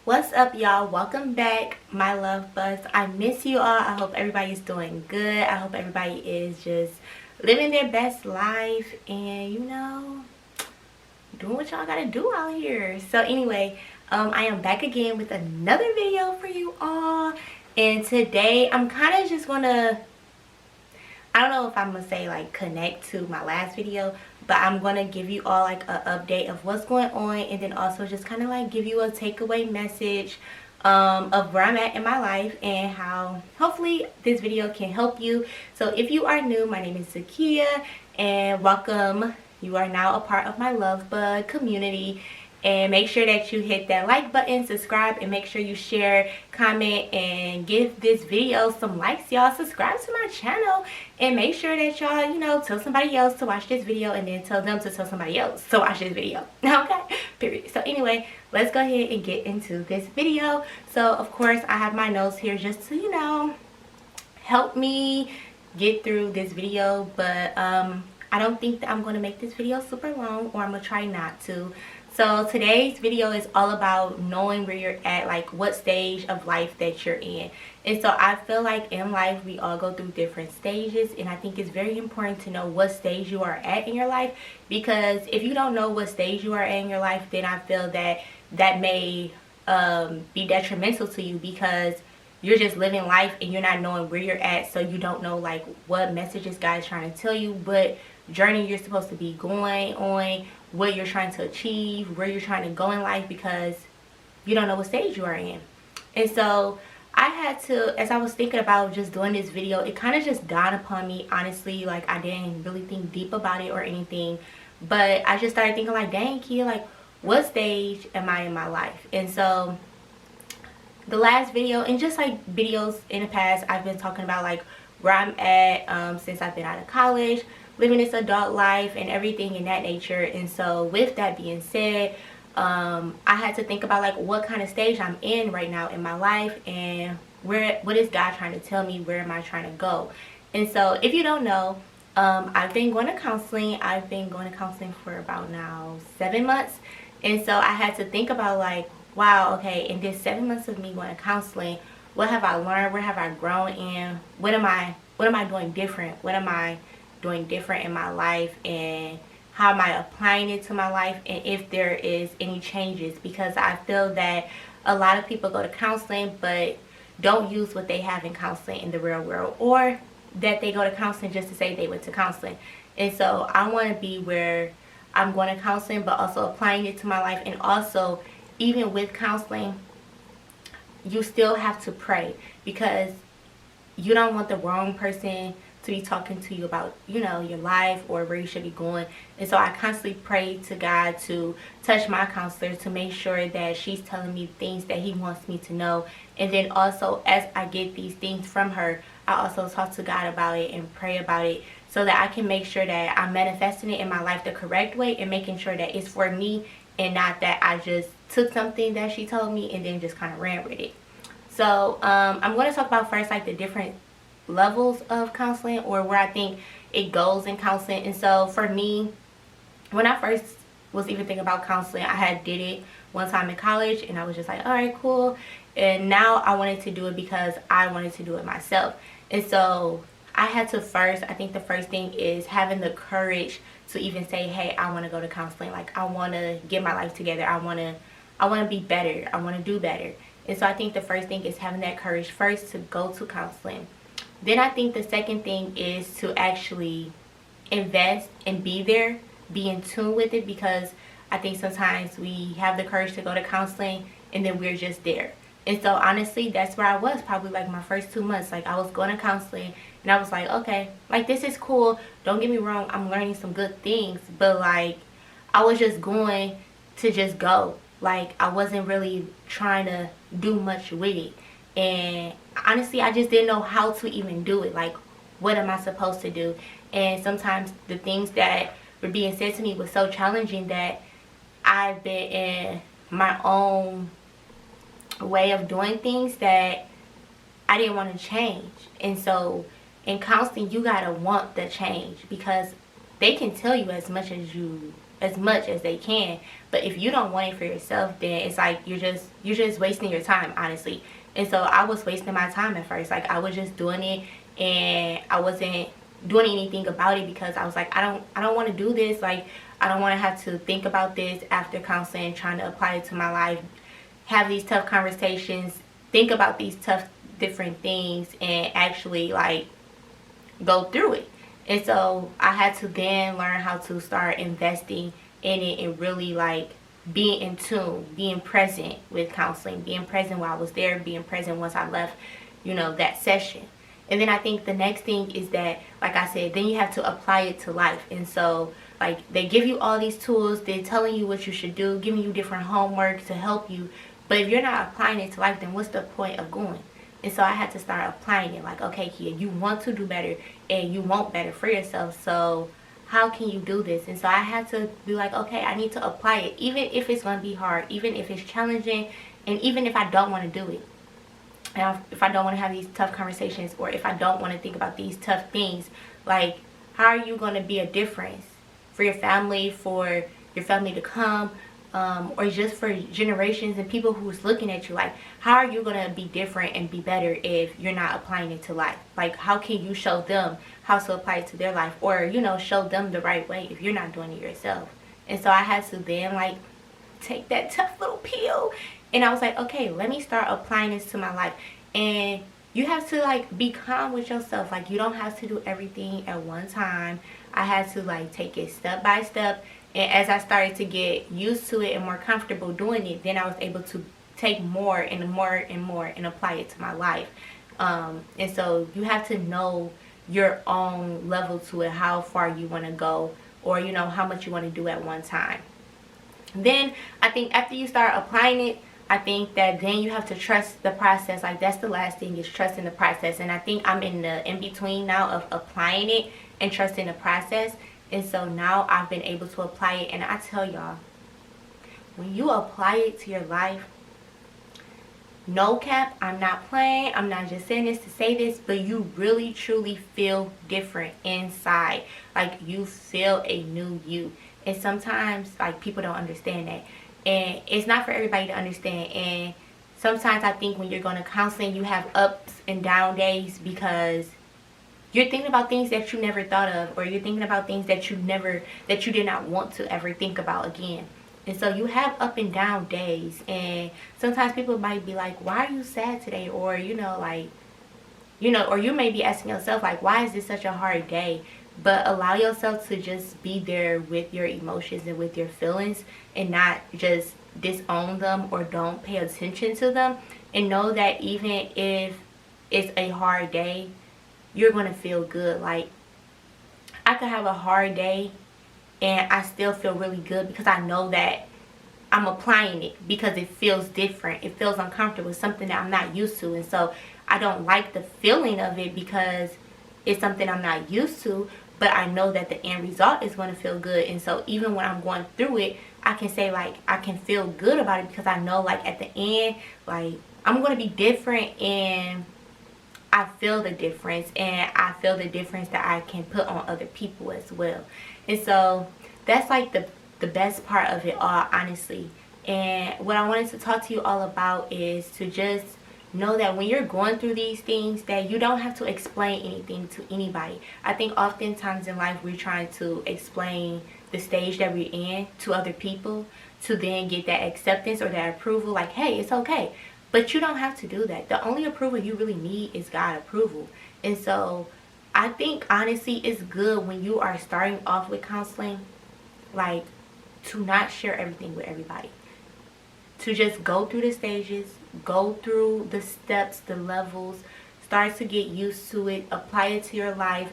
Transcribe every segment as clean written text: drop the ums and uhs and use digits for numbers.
What's up, y'all? Welcome back, my love bugs. I miss you all. I hope everybody's doing good. I hope everybody is just living their best life and doing what y'all gotta do out here. So anyway, I am back again with another video for you all, and today I'm kind of just gonna, I don't know if I'm gonna say like connect to my last video, but I'm gonna give you all like an update of what's going on, and then also just kind of like give you a takeaway message of where I'm at in my life and how hopefully this video can help you. So if you are new, my name is Zakia and welcome. You are now a part of my love bug community, and make sure that you hit that like button, subscribe, and make sure you share, comment, and give this video some likes, y'all. Subscribe to my channel and make sure that y'all tell somebody else to watch this video, and then tell them to tell somebody else to watch this video. Okay, period. So anyway, let's go ahead and get into this video. So of course I have my notes here just to help me get through this video, but I don't think that I'm going to make this video super long, or I'm going to try not to. So today's video is all about knowing where you're at, like what stage of life that you're in. And so I feel like in life we all go through different stages, and I think it's very important to know what stage you are at in your life, because if you don't know what stage you are at in your life, then I feel that that may be detrimental to you, because you're just living life and you're not knowing where you're at, so you don't know like what messages God is trying to tell you, what journey you're supposed to be going on, what you're trying to achieve, where you're trying to go in life, because you don't know what stage you are in. And so I had to, as I was thinking about just doing this video, it kind of just dawned upon me, honestly, like I didn't really think deep about it or anything, but I just started thinking like, dang kid, like what stage am I in my life? And so the last video, and just like videos in the past, I've been talking about like where I'm at since I've been out of college, living this adult life and everything in that nature. And so with that being said, I had to think about like what kind of stage I'm in right now in my life, and what is God trying to tell me, where am I trying to go. And so if you don't know, I've been going to counseling. I've been going to counseling for about now 7 months. And so I had to think about like, wow, okay, in this 7 months of me going to counseling, what have I learned, where have I grown, and what am I doing different, what am I doing different in my life, and how am I applying it to my life, and if there is any changes. Because I feel that a lot of people go to counseling but don't use what they have in counseling in the real world, or that they go to counseling just to say they went to counseling. And so I want to be where I'm going to counseling but also applying it to my life. And also, even with counseling, you still have to pray, because you don't want the wrong person to be talking to you about your life or where you should be going. And so I constantly pray to God to touch my counselor, to make sure that she's telling me things that he wants me to know. And then also, as I get these things from her, I also talk to God about it and pray about it, so that I can make sure that I'm manifesting it in my life the correct way, and making sure that it's for me, and not that I just took something that she told me and then just kind of ran with it. So I'm going to talk about first like the different levels of counseling, or where I think it goes in counseling. And so for me, when I first was even thinking about counseling, I had did it one time in college, and I was just like, all right, cool. And now I wanted to do it because I wanted to do it myself. And so I had to first, I think the first thing is having the courage to even say, hey, I want to go to counseling. Like, I want to get my life together. I want to be better. I want to do better. And so I think the first thing is having that courage first to go to counseling. Then I think the second thing is to actually invest and be there, be in tune with it, because I think sometimes we have the courage to go to counseling and then we're just there. And so honestly, that's where I was probably like my first 2 months. Like, I was going to counseling and I was like, okay, like this is cool. Don't get me wrong, I'm learning some good things, but like I was just going to just go. Like, I wasn't really trying to do much with it. And honestly, I just didn't know how to even do it. Like, what am I supposed to do? And sometimes the things that were being said to me was so challenging that I've been in my own way of doing things that I didn't want to change. And so in counseling, you gotta want the change, because they can tell you as much as you as much as they can. But if you don't want it for yourself, then it's like you're just wasting your time, honestly. And so I was wasting my time at first. Like I was just doing it and I wasn't doing anything about it because I was like, I don't want to do this. Like I don't want to have to think about this after counseling, trying to apply it to my life, have these tough conversations, think about these tough different things, and actually like go through it. And so I had to then learn how to start investing in it and really like being in tune, being present with counseling, being present while I was there, being present once I left, that session. And then I think the next thing is that, like I said, then you have to apply it to life. And so like they give you all these tools, they're telling you what you should do, giving you different homework to help you. But if you're not applying it to life, then what's the point of going? And so I had to start applying it. Like, okay, kid, you want to do better and you want better for yourself. So how can you do this? And so I had to be like, okay, I need to apply it, even if it's going to be hard, even if it's challenging, and even if I don't want to do it. And if I don't want to have these tough conversations, or if I don't want to think about these tough things, like, how are you going to be a difference for your family to come, or just for generations and people who's looking at you? Like, how are you going to be different and be better if you're not applying it to life? Like, how can you show them how to apply it to their life, or show them the right way if you're not doing it yourself? And so I had to then like take that tough little pill, and I was like, okay, let me start applying this to my life. And you have to like be calm with yourself. Like, you don't have to do everything at one time. I had to like take it step by step. And as I started to get used to it and more comfortable doing it, then I was able to take more and more and more and apply it to my life. And so you have to know your own level to it, how far you want to go, or how much you want to do at one time. Then I think after you start applying it, I think that then you have to trust the process. Like, that's the last thing, is trusting the process. And I think I'm in the in-between now of applying it and trusting the process. And so now I've been able to apply it. And I tell y'all, when you apply it to your life, no cap, I'm not playing, I'm not just saying this to say this, but you really truly feel different inside. Like, you feel a new you. And sometimes like people don't understand that, and it's not for everybody to understand. And sometimes I think when you're going to counseling, you have ups and down days because you're thinking about things that you never thought of, or you're thinking about things that you did not want to ever think about again. And so you have up and down days, and sometimes people might be like, why are you sad today? Or or you may be asking yourself, like, why is this such a hard day? But allow yourself to just be there with your emotions and with your feelings, and not just disown them or don't pay attention to them. And know that even if it's a hard day, you're going to feel good. Like, I could have a hard day and I still feel really good because I know that I'm applying it, because it feels different. It feels uncomfortable. It's something that I'm not used to. And so I don't like the feeling of it because it's something I'm not used to, but I know that the end result is going to feel good. And so even when I'm going through it, I can say, like, I can feel good about it because I know, like, at the end, like, I'm going to be different, and I feel the difference, and I feel the difference that I can put on other people as well. And so that's like the best part of it all, honestly. And what I wanted to talk to you all about is to just know that when you're going through these things, that you don't have to explain anything to anybody. I think oftentimes in life we're trying to explain the stage that we're in to other people to then get that acceptance or that approval, like, hey, it's okay. But you don't have to do that. The only approval you really need is God approval. And so I think honestly it's good when you are starting off with counseling, like, to not share everything with everybody. To just go through the stages, go through the steps, the levels, start to get used to it, apply it to your life.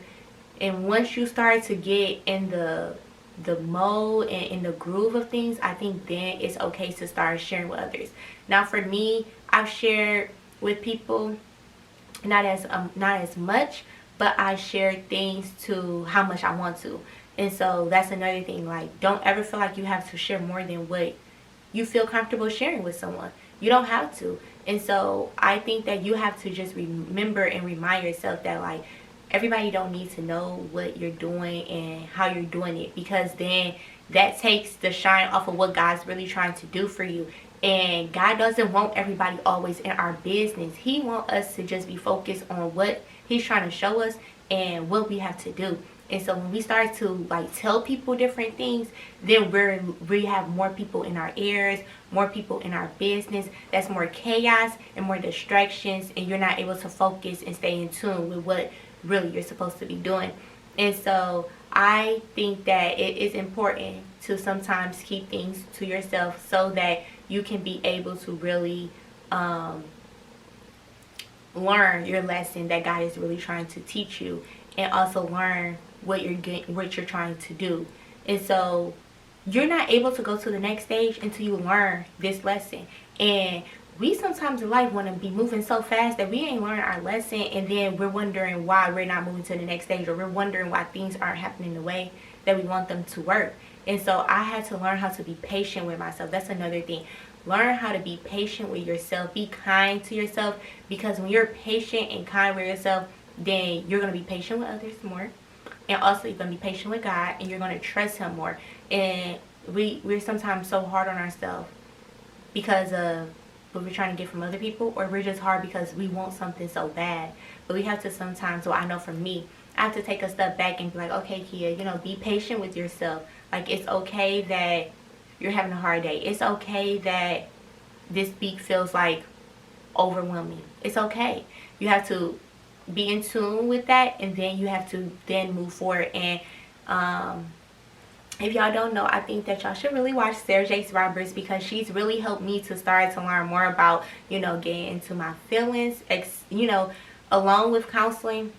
And once you start to get in the mode and in the groove of things, I think then it's okay to start sharing with others. Now for me, I've shared with people not as much, but I share things to how much I want to. And so that's another thing. Like, don't ever feel like you have to share more than what you feel comfortable sharing with someone. You don't have to. And so I think that you have to just remember and remind yourself that, like, everybody don't need to know what you're doing and how you're doing it, because then that takes the shine off of what God's really trying to do for you. And God doesn't want everybody always in our business. He wants us to just be focused on what he's trying to show us and what we have to do. And so when we start to like tell people different things, then we have more people in our ears, more people in our business. That's more chaos and more distractions, and you're not able to focus and stay in tune with what really you're supposed to be doing. And so I think that it is important to sometimes keep things to yourself so that you can be able to really learn your lesson that God is really trying to teach you, and also learn what you're trying to do. And so you're not able to go to the next stage until you learn this lesson. And we sometimes in life want to be moving so fast that we ain't learned our lesson, and then we're wondering why we're not moving to the next stage, or we're wondering why things aren't happening the way that we want them to work. And so I had to learn how to be patient with myself. That's another thing. Learn how to be patient with yourself. Be kind to yourself, because when you're patient and kind with yourself, then you're going to be patient with others more. And also you're going to be patient with God, and you're going to trust him more. And we're sometimes so hard on ourselves because of what we're trying to get from other people, or we're just hard because we want something so bad. But we have to sometimes, well, I know for me, I have to take a step back and be like, okay, Kia, you know, be patient with yourself. Like, it's okay that you're having a hard day. It's okay that this week feels like overwhelming. It's okay. You have to be in tune with that, and then you have to then move forward. And if y'all don't know, I think that y'all should really watch Sarah Jakes Roberts, because she's really helped me to start to learn more about, you know, getting into my feelings, you know, along with counseling,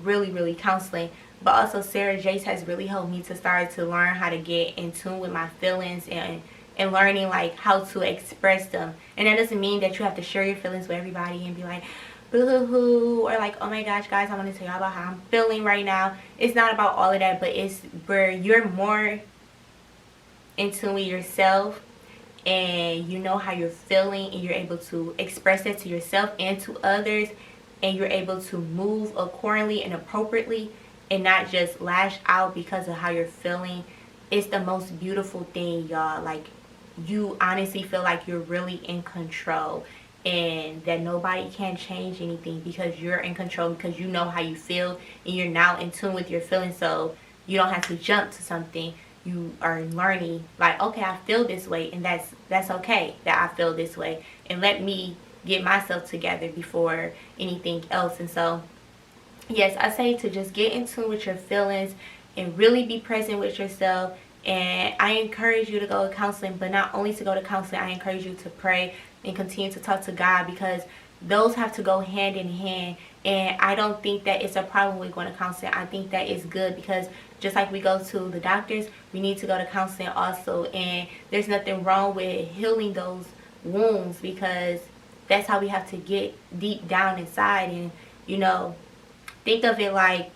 really counseling. But also Sarah Jakes has really helped me to start to learn how to get in tune with my feelings, and learning like how to express them. And that doesn't mean that you have to share your feelings with everybody and be like, boo-hoo-hoo, or like, oh my gosh guys, I want to tell y'all about how I'm feeling right now. It's not about all of that, but it's where you're more in tune with yourself, and you know how you're feeling, and you're able to express it to yourself and to others, and you're able to move accordingly and appropriately, and not just lash out because of how you're feeling. It's the most beautiful thing, y'all. Like, you honestly feel like you're really in control, and that nobody can change anything because you're in control, because you know how you feel, and you're now in tune with your feelings. So you don't have to jump to something. You are learning, like, okay, I feel this way, and that's okay that I feel this way, and let me get myself together before anything else. And so yes, I say to just get in tune with your feelings and really be present with yourself. And I encourage you to go to counseling, but not only to go to counseling, I encourage you to pray and continue to talk to God, because those have to go hand in hand. And I don't think that it's a problem with going to counseling. I think that it's good, because just like we go to the doctors, we need to go to counseling also. And there's nothing wrong with healing those wounds, because that's how we have to get deep down inside. And, you know, think of it like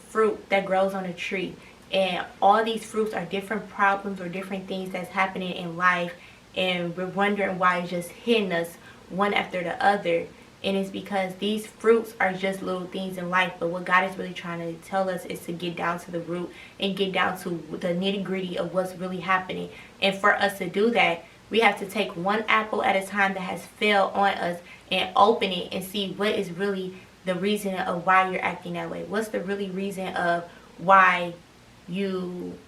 fruit that grows on a tree, and all these fruits are different problems or different things that's happening in life, and we're wondering why it's just hitting us one after the other. And it's because these fruits are just little things in life, but what God is really trying to tell us is to get down to the root and get down to the nitty-gritty of what's really happening. And for us to do that, we have to take one apple at a time that has fell on us and open it and see what is really the reason of why you're acting that way. What's the really reason of why you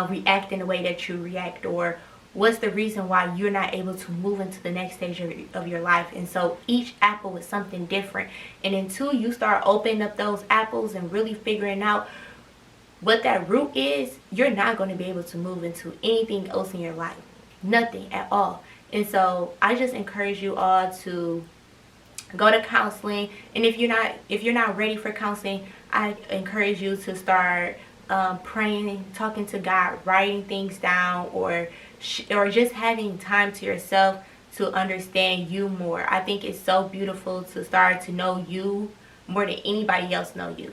react in the way that you react, or what's the reason why you're not able to move into the next stage of your life. And so each apple is something different, and until you start opening up those apples and really figuring out what that root is, you're not going to be able to move into anything else in your life. Nothing at all. And so I just encourage you all to go to counseling. And if you're not ready for counseling, I encourage you to start praying, talking to God, writing things down, or just having time to yourself to understand you more. I think it's so beautiful to start to know you more than anybody else know you.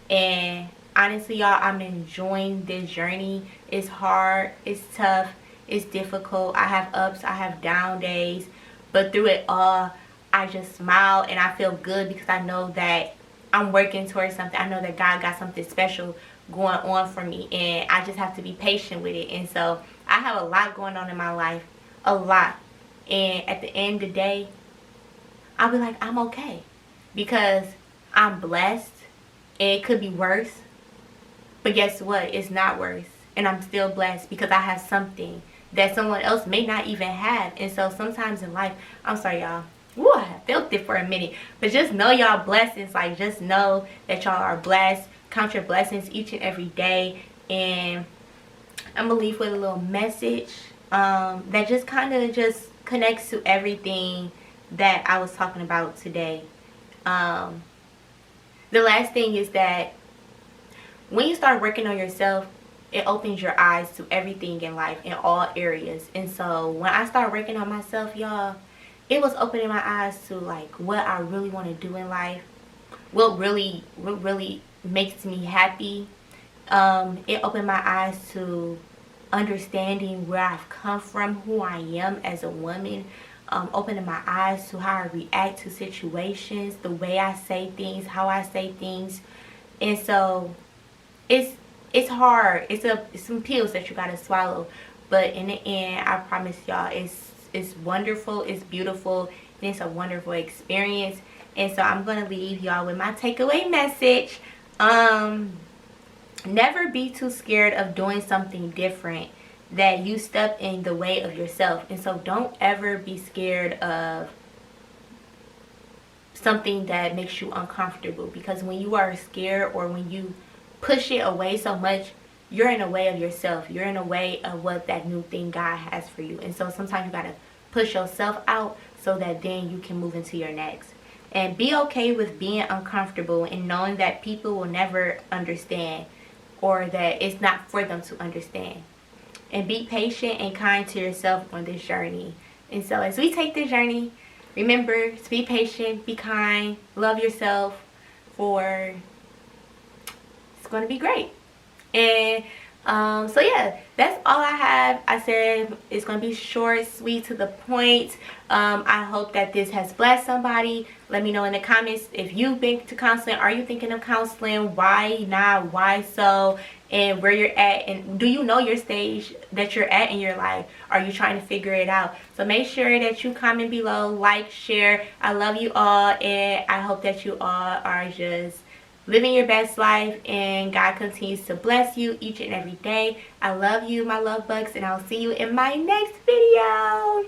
And honestly, y'all, I'm enjoying this journey. It's hard, it's tough, it's difficult. I have ups, I have down days, but through it all, I just smile and I feel good because I know that I'm working towards something. I know that God got something special going on for me, and I just have to be patient with it. And so I have a lot going on in my life, a lot. And at the end of the day, I'll be like, I'm okay because I'm blessed. And it could be worse, but guess what? It's not worse. And I'm still blessed because I have something that someone else may not even have. And so sometimes in life, I'm sorry, y'all. Ooh, I felt it for a minute. But just know y'all blessings. Like, just know that y'all are blessed. Count your blessings each and every day. And I'm going to leave with a little message that just kind of just connects to everything that I was talking about today. The last thing is that when you start working on yourself, it opens your eyes to everything in life in all areas. And so when I start working on myself, y'all, it was opening my eyes to like what I really want to do in life, what really makes me happy. It opened my eyes to understanding where I've come from, who I am as a woman, opening my eyes to how I react to situations, the way I say things, how I say things. And so it's hard. It's some pills that you gotta swallow, but in the end, I promise y'all, it's wonderful, it's beautiful, and it's a wonderful experience. And so I'm gonna leave y'all with my takeaway message. Never be too scared of doing something different that you step in the way of yourself. And so don't ever be scared of something that makes you uncomfortable, because when you are scared or when you push it away so much, you're in a way of yourself. You're in a way of what that new thing God has for you. And so sometimes you gotta push yourself out so that then you can move into your next. And be okay with being uncomfortable and knowing that people will never understand, or that it's not for them to understand. And be patient and kind to yourself on this journey. And so as we take this journey, remember to be patient, be kind, love yourself, for it's going to be great. And so yeah, that's all I have. I said it's going to be short, sweet, to the point. I hope that this has blessed somebody. Let me know in the comments if you've been to counseling. Are you thinking of counseling? Why not? Why so? And where you're at, and do you know your stage that you're at in your life? Are you trying to figure it out? So make sure that you comment below, like, share. I love you all, and I hope that you all are just living your best life, and God continues to bless you each and every day. I love you, my love bugs, and I'll see you in my next video.